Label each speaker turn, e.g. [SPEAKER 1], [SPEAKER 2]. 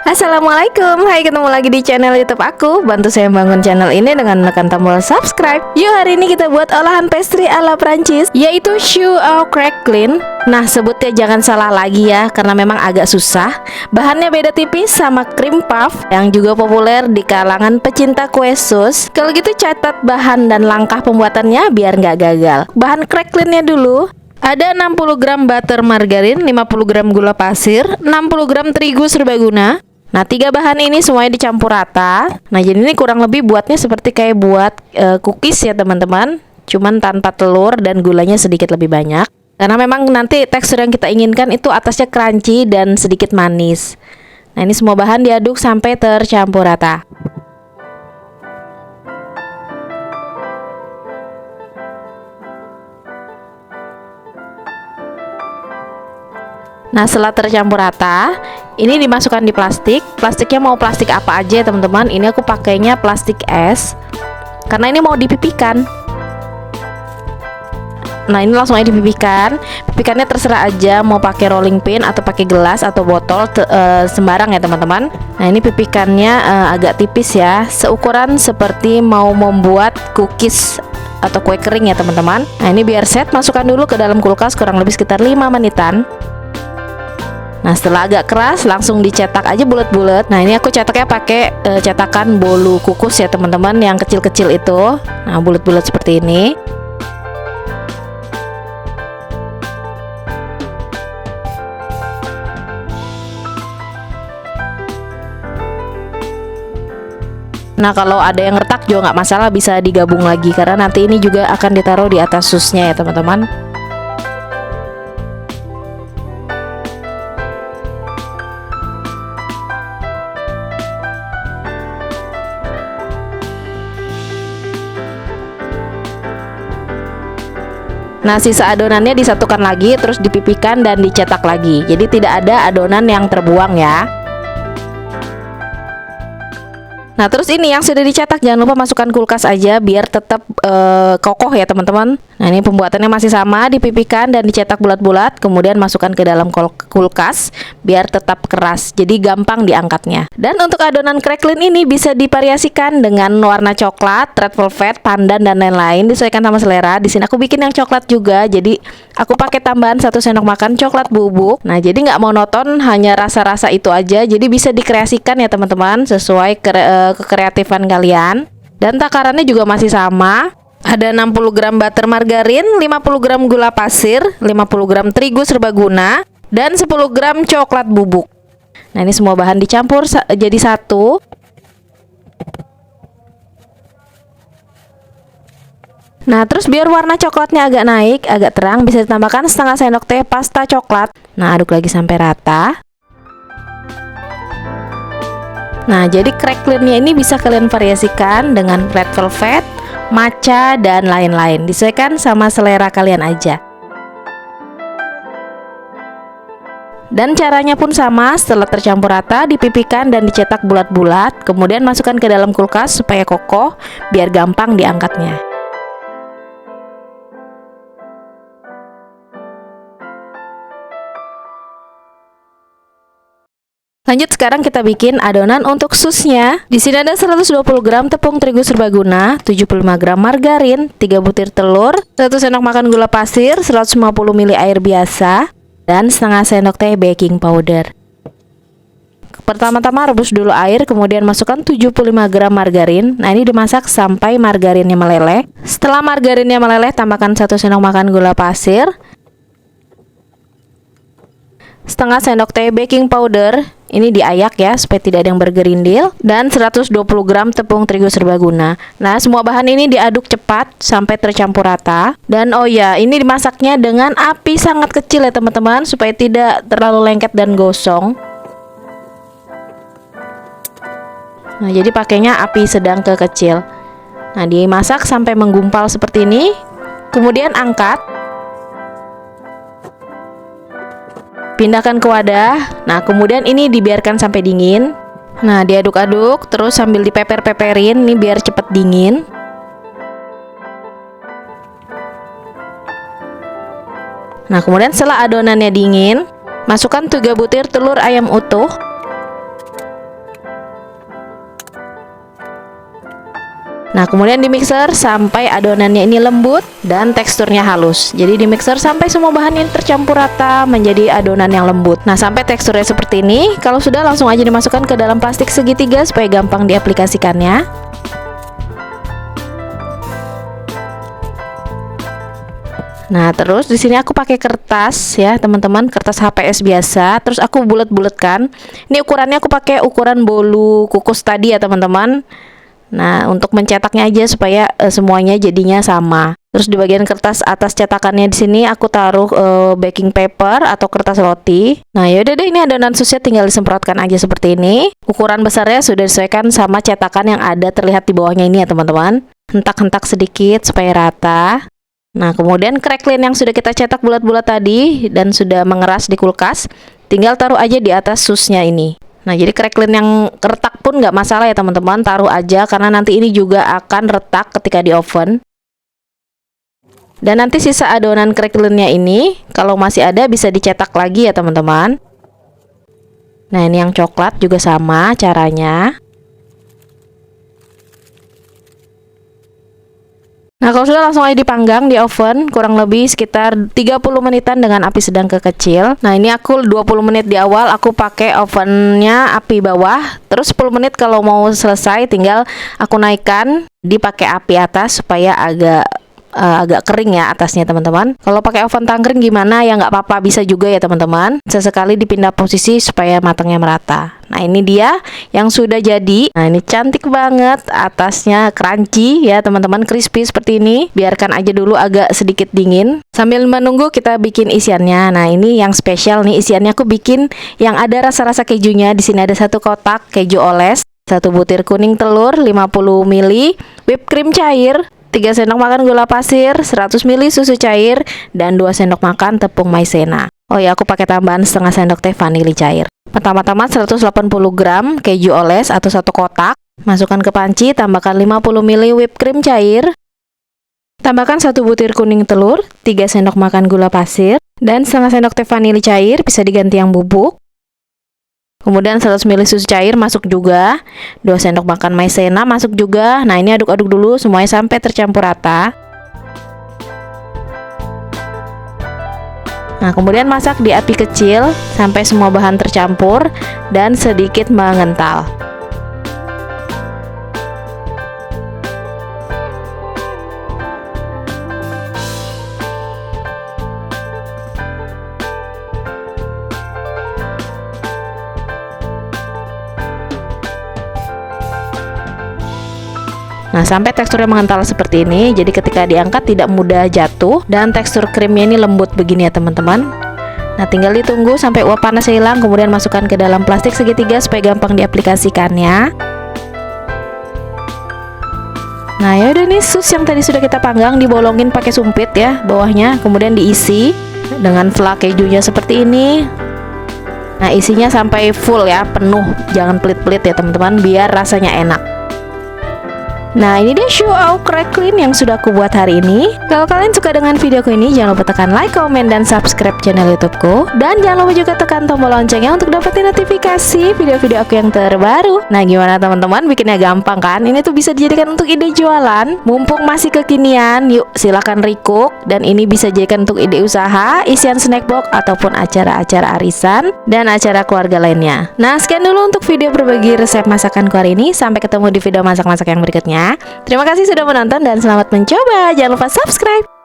[SPEAKER 1] Assalamualaikum, hai, ketemu lagi di channel YouTube aku. Bantu saya bangun channel ini dengan menekan tombol subscribe. Yuk, hari ini kita buat olahan pastry ala Prancis, yaitu choux au craquelin. Nah, sebutnya jangan salah lagi ya, karena memang agak susah. Bahannya beda tipis sama cream puff yang juga populer di kalangan pecinta kue sus. Kalau gitu catat bahan dan langkah pembuatannya biar nggak gagal. Bahan craquelinnya dulu. Ada 60 gram butter margarin, 50 gram gula pasir, 60 gram terigu serbaguna. Nah, tiga bahan ini semuanya dicampur rata. Nah, jadi ini kurang lebih buatnya seperti kayak buat cookies ya teman-teman. Cuman tanpa telur dan gulanya sedikit lebih banyak. Karena memang nanti tekstur yang kita inginkan itu atasnya crunchy dan sedikit manis. Nah, ini semua bahan diaduk sampai tercampur rata. Nah, setelah tercampur rata, ini dimasukkan di plastik. Plastiknya mau plastik apa aja ya teman-teman. Ini aku pakainya plastik es, karena ini mau dipipikan. Nah, ini langsung aja dipipikan. Pipikannya terserah aja, mau pakai rolling pin atau pakai gelas atau botol, sembarang ya teman-teman. Nah, ini pipikannya agak tipis ya, seukuran seperti mau membuat cookies atau kue kering ya teman-teman. Nah, ini biar set, masukkan dulu ke dalam kulkas kurang lebih sekitar 5 menitan. Nah, setelah agak keras langsung dicetak aja bulat-bulat. Nah, ini aku cetaknya pakai cetakan bolu kukus ya teman-teman, yang kecil-kecil itu. Nah, bulat-bulat seperti ini. Nah, kalau ada yang retak juga nggak masalah, bisa digabung lagi karena nanti ini juga akan ditaruh di atas susnya ya teman-teman. Nah, sisa adonannya disatukan lagi, terus dipipikan dan dicetak lagi. Jadi tidak ada adonan yang terbuang ya. Nah, terus ini yang sudah dicetak jangan lupa masukkan kulkas aja biar tetap kokoh ya teman-teman. Nah, ini pembuatannya masih sama, dipipikan dan dicetak bulat-bulat, kemudian masukkan ke dalam kulkas biar tetap keras. Jadi gampang diangkatnya. Dan untuk adonan craquelin ini bisa divariasikan dengan warna coklat, red velvet, pandan dan lain-lain, disesuaikan sama selera. Di sini aku bikin yang coklat juga. Jadi aku pakai tambahan 1 sendok makan coklat bubuk. Nah, jadi nggak monoton hanya rasa-rasa itu aja. Jadi bisa dikreasikan ya teman-teman sesuai kekreatifan kalian. Dan takarannya juga masih sama. Ada 60 gram butter margarin, 50 gram gula pasir, 50 gram terigu serbaguna, dan 10 gram coklat bubuk. Nah, ini semua bahan dicampur jadi satu. Nah, terus biar warna coklatnya agak naik, agak terang, bisa ditambahkan setengah sendok teh pasta coklat. Nah, aduk lagi sampai rata. Nah, jadi craquelinnya ini bisa kalian variasikan dengan red velvet, matcha, dan lain-lain. Disesuaikan sama selera kalian aja. Dan caranya pun sama, setelah tercampur rata, dipipikan dan dicetak bulat-bulat. Kemudian masukkan ke dalam kulkas supaya kokoh, biar gampang diangkatnya. Lanjut, sekarang kita bikin adonan untuk susnya. Di sini ada 120 gram tepung terigu serbaguna, 75 gram margarin, 3 butir telur, 1 sendok makan gula pasir, 150 ml air biasa, dan setengah sendok teh baking powder. Pertama-tama rebus dulu air, kemudian masukkan 75 gram margarin. Nah, ini dimasak sampai margarinnya meleleh. Setelah margarinnya meleleh, tambahkan 1 sendok makan gula pasir, setengah sendok teh baking powder. Ini diayak ya supaya tidak ada yang bergerindil, dan 120 gram tepung terigu serbaguna. Nah, semua bahan ini diaduk cepat sampai tercampur rata. Dan oh ya, ini dimasaknya dengan api sangat kecil ya teman-teman, supaya tidak terlalu lengket dan gosong. Nah, jadi pakainya api sedang ke kecil. Nah, dimasak sampai menggumpal seperti ini. Kemudian angkat. Pindahkan ke wadah. Nah, kemudian ini dibiarkan sampai dingin. Nah, diaduk-aduk terus sambil dipeper-peperin nih biar cepet dingin. Nah, kemudian setelah adonannya dingin, masukkan 3 butir telur ayam utuh. Nah, kemudian di mixer sampai adonannya ini lembut dan teksturnya halus. Jadi di mixer sampai semua bahan ini tercampur rata menjadi adonan yang lembut. Nah, sampai teksturnya seperti ini. Kalau sudah, langsung aja dimasukkan ke dalam plastik segitiga supaya gampang diaplikasikannya. Nah, terus di sini aku pakai kertas ya, teman-teman, kertas HPS biasa. Terus aku bulat-bulatkan. Ini ukurannya aku pakai ukuran bolu kukus tadi ya, teman-teman. Nah, untuk mencetaknya aja supaya semuanya jadinya sama. Terus di bagian kertas atas cetakannya di sini aku taruh baking paper atau kertas roti. Nah, yaudah deh, ini adonan susnya tinggal disemprotkan aja seperti ini. Ukuran besarnya sudah disesuaikan sama cetakan yang ada terlihat di bawahnya ini ya, teman-teman. Hentak-hentak sedikit supaya rata. Nah, kemudian cracklin yang sudah kita cetak bulat-bulat tadi dan sudah mengeras di kulkas, tinggal taruh aja di atas susnya ini. Nah, jadi cracklin yang retak pun nggak masalah ya, teman-teman, taruh aja karena nanti ini juga akan retak ketika di oven. Dan nanti sisa adonan cracklinnya ini kalau masih ada bisa dicetak lagi ya, teman-teman. Nah, ini yang coklat juga sama caranya. Nah, kalau sudah, langsung aja dipanggang di oven kurang lebih sekitar 30 menitan dengan api sedang ke kecil. Nah, ini aku 20 menit di awal aku pakai ovennya api bawah. Terus 10 menit kalau mau selesai tinggal aku naikkan dipakai api atas supaya agak kering ya atasnya, teman-teman. Kalau pakai oven tangkring gimana ya, nggak apa-apa, bisa juga ya, teman-teman. Sesekali dipindah posisi supaya matangnya merata. Nah, ini dia yang sudah jadi. Nah, ini cantik banget, atasnya crunchy ya, teman-teman, crispy seperti ini. Biarkan aja dulu agak sedikit dingin. Sambil menunggu kita bikin isiannya. Nah, ini yang spesial nih, isiannya aku bikin yang ada rasa-rasa kejunya. Di sini ada 1 kotak keju oles, 1 butir kuning telur 50 ml, whipped cream cair, 3 sendok makan gula pasir, 100 ml susu cair, dan 2 sendok makan tepung maizena. Oh ya, aku pakai tambahan setengah sendok teh vanili cair. Pertama-tama 180 gram keju oles atau 1 kotak. Masukkan ke panci, tambahkan 50 ml whipped cream cair. Tambahkan 1 butir kuning telur, 3 sendok makan gula pasir, dan setengah sendok teh vanili cair, bisa diganti yang bubuk. Kemudian 100 ml susu cair masuk juga, 2 sendok makan maizena masuk juga. Nah, ini aduk-aduk dulu semuanya sampai tercampur rata. Nah, kemudian masak di api kecil sampai semua bahan tercampur dan sedikit mengental. Nah, sampai teksturnya mengental seperti ini. Jadi ketika diangkat tidak mudah jatuh dan tekstur krimnya ini lembut begini ya, teman-teman. Nah, tinggal ditunggu sampai uap panasnya hilang, kemudian masukkan ke dalam plastik segitiga supaya gampang diaplikasikannya. Nah, yaudah nih, sus yang tadi sudah kita panggang dibolongin pakai sumpit ya bawahnya, kemudian diisi dengan flak kejunya seperti ini. Nah, isinya sampai full ya, penuh, jangan pelit-pelit ya, teman-teman, biar rasanya enak. Nah, ini dia shoe au cracklin yang sudah aku buat hari ini. Kalau kalian suka dengan videoku ini, jangan lupa tekan like, komen, dan subscribe channel YouTubeku. Dan jangan lupa juga tekan tombol loncengnya untuk dapetin notifikasi video-video aku yang terbaru. Nah, gimana teman-teman? Bikinnya gampang kan? Ini tuh bisa dijadikan untuk ide jualan. Mumpung masih kekinian, yuk silakan recook. Dan ini bisa dijadikan untuk ide usaha, isian snack box, ataupun acara-acara arisan dan acara keluarga lainnya. Nah, sekian dulu untuk video berbagi resep masakanku hari ini. Sampai ketemu di video masak-masak yang berikutnya. Terima kasih sudah menonton dan selamat mencoba. Jangan lupa subscribe.